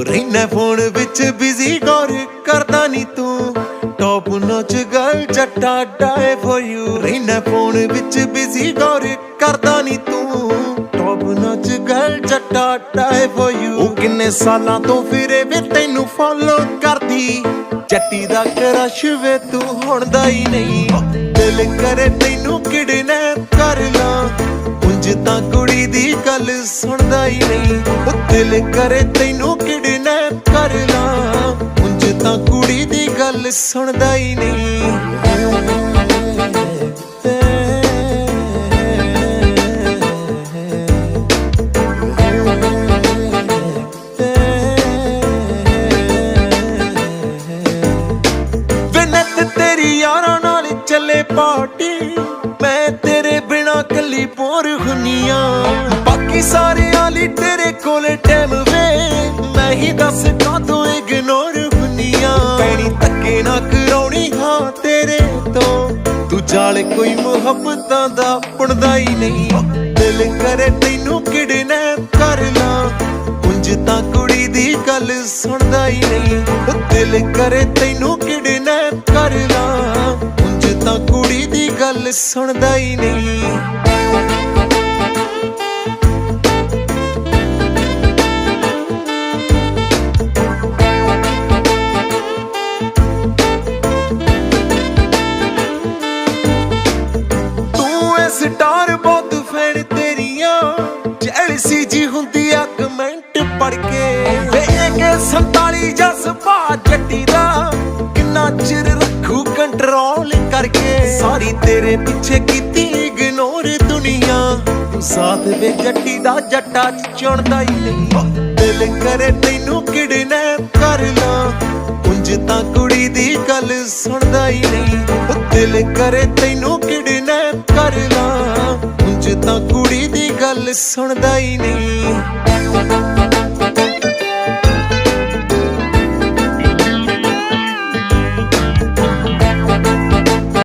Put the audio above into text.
रहना phone which busy गौर करदा नी तू टॉप नॉच गर्ल जट्टा डाए फॉर यू। रहना फोन विच बिजी गौर करदा नी तू टॉप नॉच गर्ल जट्टा डाए फॉर यू। ओ किन्ने सालां तो फिरे वे तैनू फॉलो करदी जट्टी दा क्रश वे तू हुण दा ही नहीं। दिल करे तैनू किडनैप कर ला उंज तां कुड़ी दी गल सुणदा ही नहीं। ओ दिल करे तैनू किडनैप कर ला उंज तां कुड़ी दी गल सुणदा ही नहीं। चले पार्टी मैं तेरे बिना कली बोर हुनिया बाकी सारे आली तेरे कोले टाइम वे मैं ही दस कादों इग्नोर हुनिया। पैनी धक्के ना कराउणी हाँ तेरे तो तू जाले कोई मुहब्बतां दा पुणदा ही नहीं। दिल करे तैनू किडनैप कर ला उंज तां कुड़ी दी गल सुणदा ही नहीं। दिल करे तैनू किडनैप कर ला तां कुड़ी दी गल सुणदा ही नहीं। स्टार बहुत फैन तेरियां जैलसी जी हुंदी आ कमेंट पढ़ के वे के 47 जज्बा जट्टी दा किन्ना चिर रखू कंट्रोल करके। सारी तेरे पीछे कीती इग्नोर दुनिया तू साथ वे जट्टी दा जट्टा चुणदा ही नहीं। दिल करे तैनू किडनैप कर ला उंज तां कुड़ी दी गल सुणदा ही नहीं। दिल करे तैनू किडनैप कर ला उंज तां कुड़ी दी गल सुणदा ही नहीं।